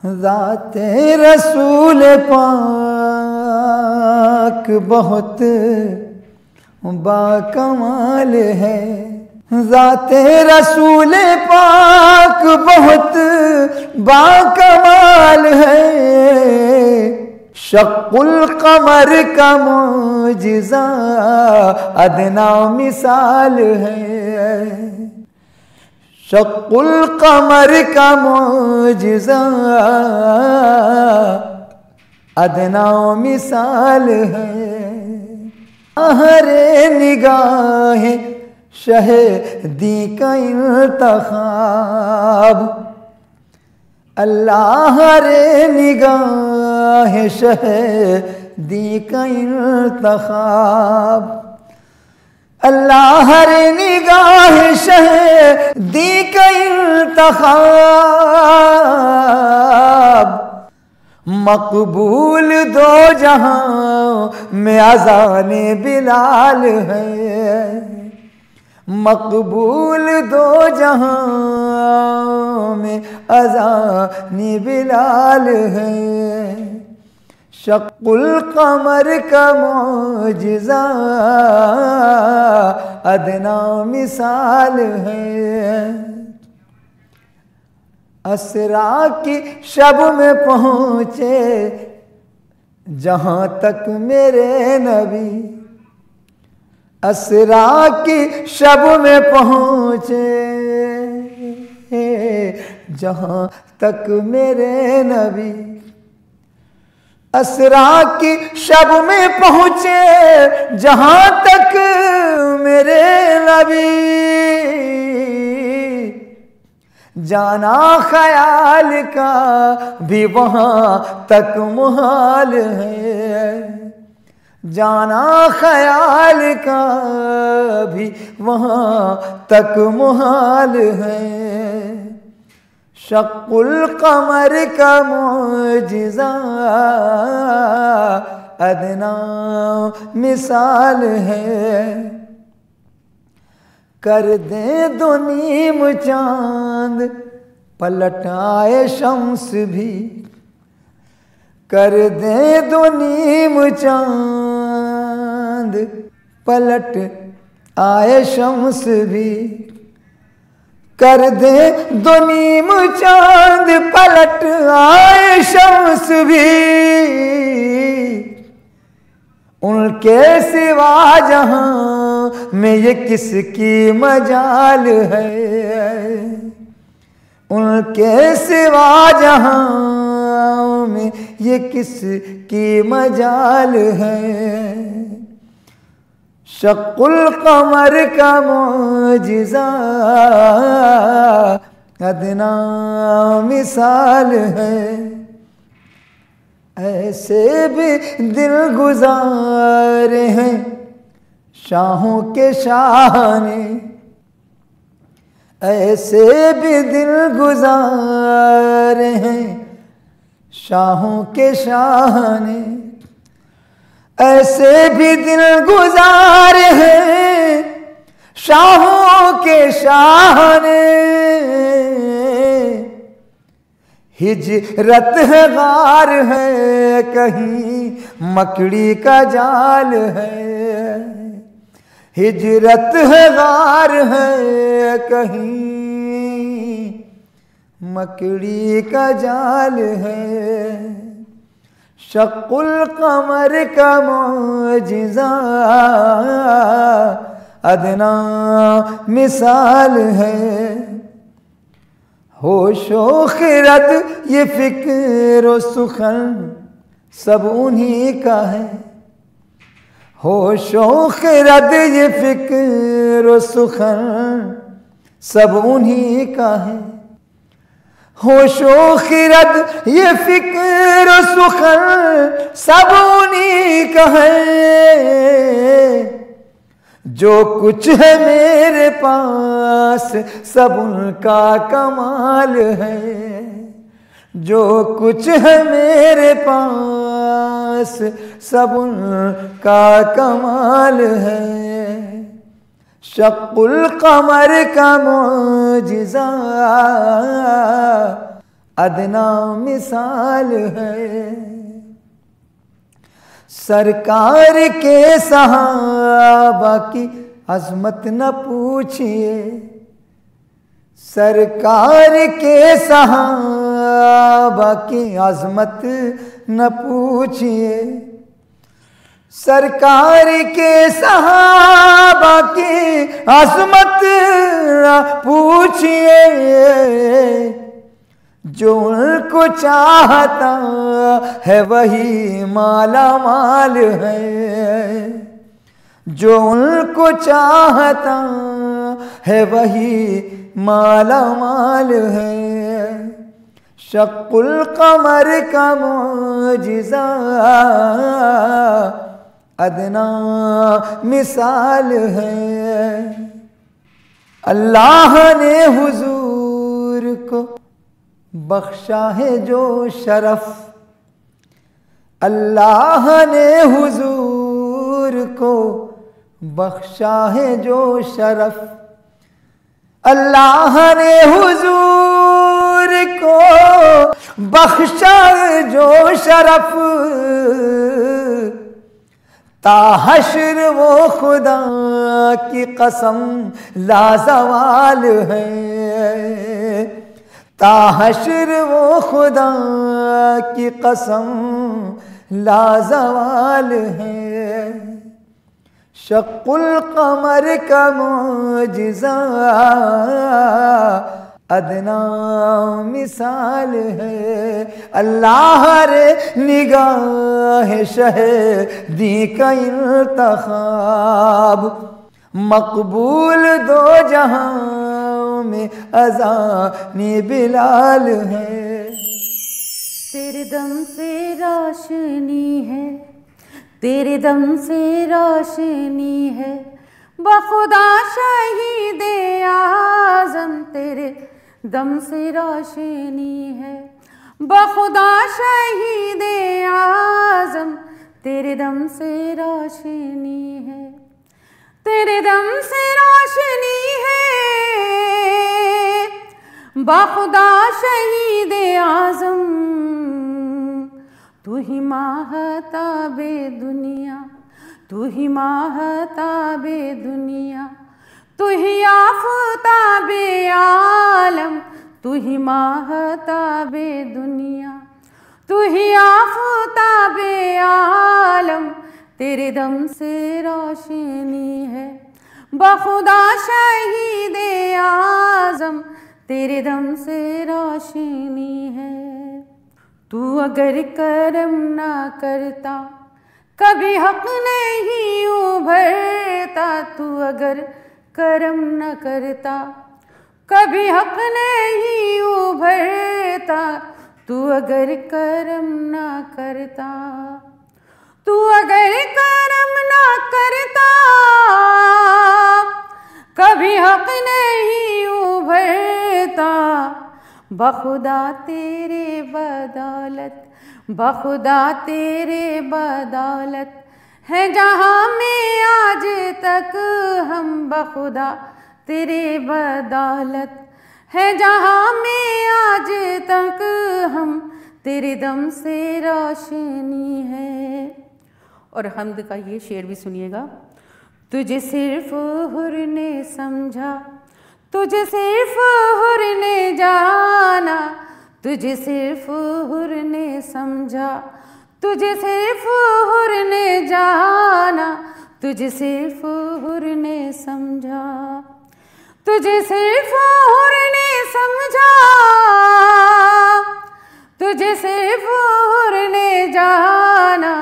ज़ाते रसूल पाक बहुत बाकमाल है। ज़ाते रसूल पाक बहुत बाकमाल है। शक्कुल कमर का मुजिज़ा अदना मिसाल है। शक्कुल कमर का मुजिज़ा अदना मिसाल है। हरे निगाहें शहदी का इंतखाब, अल्लाह रे निगाहें शहदी का इंतखाब, अल्लाह रे निगाहें शहदी का इंतखाब। मकबूल दो जहां में अज़ाने बिलाल है। मकबूल दो जहां में अज़ाने बिलाल है। शक्कुल कमर का मुजिज़ा अदना मिसाल है। असरा की शब में पहुँचे जहाँ तक मेरे नबी, असरा की शब में पहुँचे जहाँ तक मेरे नबी, असरा की शब में पहुँचे जहाँ तक मेरे नबी। जाना ख्याल का भी वहाँ तक मुहाल है। जाना ख्याल का भी वहाँ तक मुहाल है। शक्कुल कमर का मुजिज़ा अदना मिसाल है। कर दे दो नीम चांद पलट आए शम्स भी, कर दे दो नीम चांद पलट आए शम्स भी, कर दे दो नीम चांद पलट आए शम्स भी। उनके सिवा जहां में ये किसकी मजाल है। उनके सिवा जहां में ये किसकी मजाल है। शक्कुल कमर का मुजिज़ा अदना मिसाल है। ऐसे भी दिल गुजारे हैं शाहों के शाह ने, ऐसे भी दिल गुजारे हैं शाहों के शाह ने, ऐसे भी दिल गुजारे हैं शाहों के शाह ने। हिजरत है गार है कहीं मकड़ी का जाल है। हिजरत है गार है कहीं मकड़ी का जाल है। शक्कुल कमर का मुजिज़ा अदना मिसाल है। होशो खिरत ये फिक्र सुखन सब उन्हीं का है। होशो खिरत ये फिक्र सुखन सब उन्हीं का है। होशो खिरत ये फिक्र सुखन सब उन्हीं का है। जो कुछ है मेरे पास सब उनका कमाल है। जो कुछ है मेरे पास सब उनका कमाल है। शक्कुल कमर का मुजिज़ा अदना मिसाल है। सरकार के सहाबा की अजमत न पूछिए, सरकार के सहाबा की अजमत न पूछिए, सरकार के सहाबा की अजमत न पूछिए। जो उनको चाहता है वही माला माल है, जो उनको चाहता है वही माला माल है। शक्कुल कमर का मोजिज़ा अदना मिसाल है। अल्लाह ने हुजूर को बख्शा है जो शरफ, अल्लाह ने हुजूर को बख्शा है जो शरफ, अल्लाह ने हुजूर को बख्शा जो शरफ। ताहश्र वो खुदा की कसम लाजवाल है, ताहश्र वो खुदा की कसम लाजवाल है। शक्कुल कमर का मोजिज़ा अदना मिसाल है। अल्लाह रे निगाह शहदी का इंतखाब, मकबूल दो जहां में अज़ानी बिलाल है। तेरे दम से रोशनी है, तेरे दम से रोशनी है, बखुदा शहीदे आज़म तेरे दम से रोशनी है, बखुदा शहीदे आज़म तेरे दम से रोशनी है, तेरे दम से रोशनी है, बखुदा शहीदे आज़म। तू ही माहताबे दुनिया, तू ही माहताबे दुनिया, तू ही आफताबे आलम, तू ही माहताबे दुनिया, तू ही आफताबे आलम तेरे दम से रोशनी है, बखुदा शहीदे आज़म तेरे दम से रोशनी है। तू अगर करम ना करता कभी हक नहीं उभरता, तू अगर करम न करता कभी हक नहीं उभरता, तू अगर करम न करता, तू अगर करम न करता कभी हक नहीं उभरता। बखुदा तेरे बदौलत, बखुदा तेरे बदौलत है जहाँ में आज तक हम, बखुदा तेरे बदौलत है जहाँ में आज तक हम, तेरे दम से रोशनी है। और हम्द का ये शेर भी सुनिएगा। तुझे सिर्फ हुर ने समझा, तुझे सिर्फ हुर ने जाना, तुझे सिर्फ हुर ने समझा, तुझे सिर्फ हुर ने जाना, तुझे सिर्फ हुर ने समझा, तुझे सिर्फ हुर ने समझा, तुझे सिर्फ हुर ने जाना,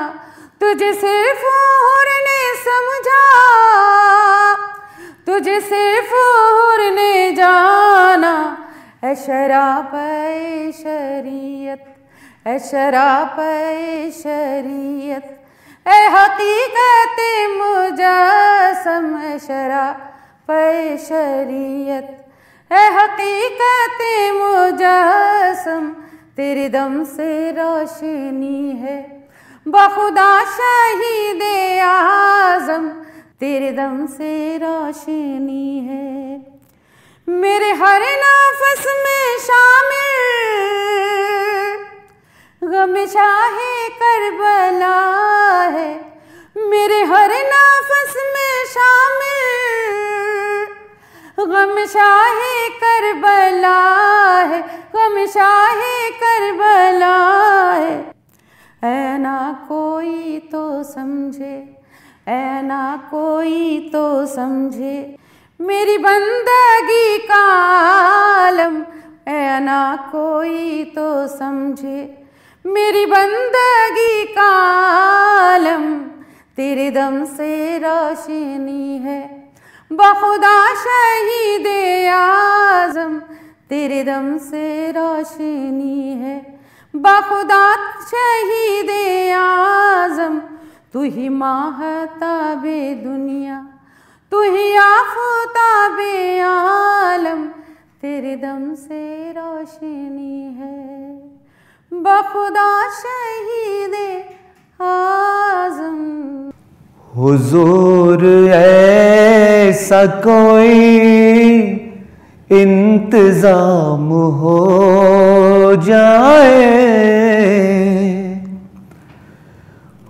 तुझे सिर्फ हुर ने समझा, तुझे सिर्फ हुर ने जाना। ऐ शराब ऐ शरीयत, ऐ शराब ऐ शरीयत, ऐ हकीकत मुजस्सम, ऐ शराब ऐ शरीयत, ऐ हकीकत मुजस्सम तेरे दम से रोशनी है, बखुदा शहीदे आज़म तेरे दम से रोशनी है। मेरे हर नफस में शामिल गम शाहे करबला है। मेरे हर नफस में शामिल गम शाहे करबला है, गम शाहे करबला है। ऐ ना कोई तो समझे, ऐ ना कोई तो समझे मेरी बंदगी का आलम। ऐ ना कोई तो समझे मेरी बंदगी का आलम। तेरे दम से रोशनी है बखुदा शहीद आज़म। तेरे दम से रोशनी है बखुदा शहीद आज़म। तू ही माहताबे दुनिया, तू ही आफ़ताबे आलम। तेरे दम से रोशनी है बखुदा शहीद आज़म। हुजूर ऐसा कोई इंतजाम हो जाए,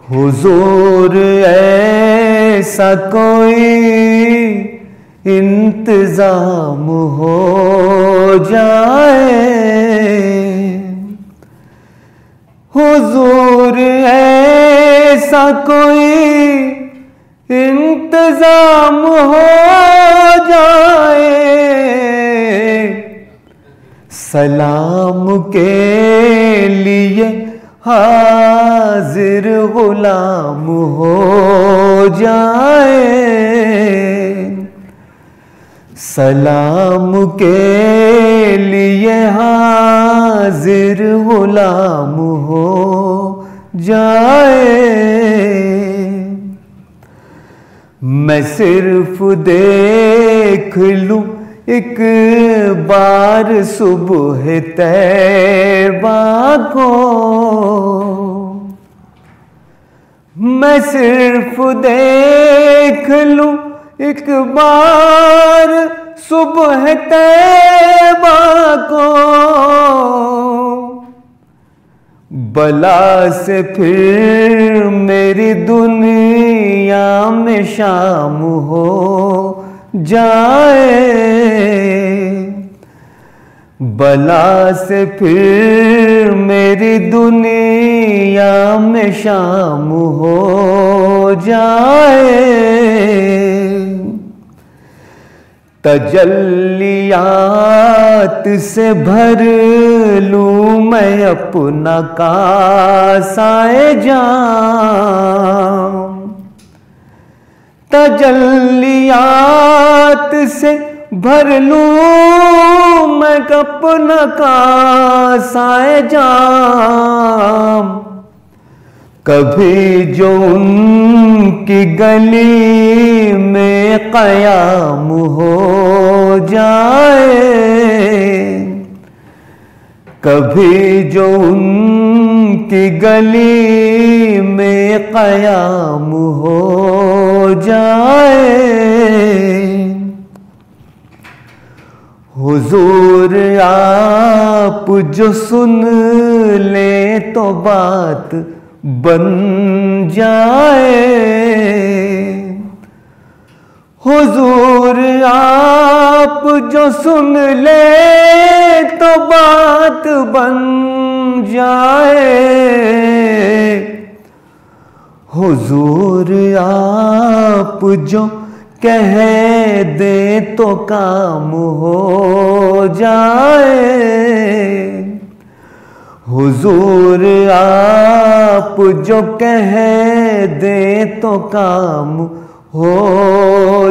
हुजूर ऐसा कोई इंतजाम हो जाए। हुजूर ऐसा कोई इंतजाम हो जाए। सलाम के लिए हाजिर गुलाम हो जाए। सलाम के लिए हाजिर गुलाम हो जाए। मैं सिर्फ देख लूं एक बार सुबह तैबा को। मैं सिर्फ देख लूं एक बार सुबह तैबा को। बला से फिर मेरी दुनिया में शाम हो जाए। बला से फिर मेरी दुनिया में शाम हो जाए। तजल्लियात से भर लूं मैं अपना कासाए जाम। तजल्लियात से भर लूं मैं अपना कासाए जाम। कभी जो उनकी गली में क़याम हो जाए। कभी जो उनकी गली में क़याम हो जाए। हुजूर आप जो सुन ले तो बात बन जाए। हुजूर आप जो सुन ले तो बात बन जाए। हुजूर आप जो कह दे तो काम हो जाए। हुजूर आप जो कह दे तो काम हो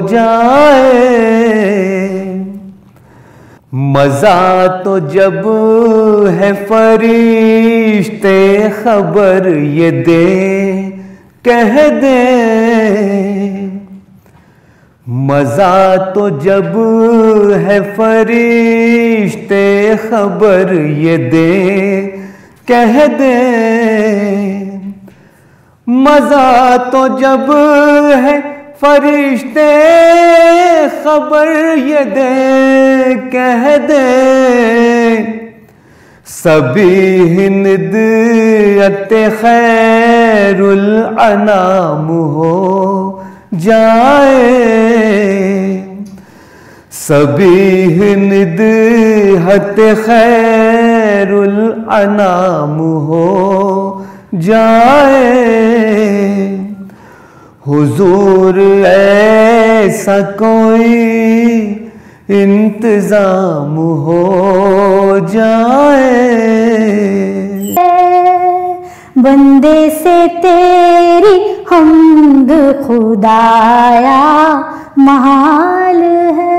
जाए। मजा तो जब है फरिश्ते खबर ये दे कह दे। मजा तो जब है फरिश्ते खबर ये दे कह दे। मजा तो जब है फरिश्ते खबर ये दे कह दे सभी हिंदत खैरुल अनाम हो जाए, सभी हिंदत खैरुल अनाम हो जाए। हुजूर ऐसा कोई इंतजाम हो जाए। बंदे से तेरी हम्द खुदाया महाल है।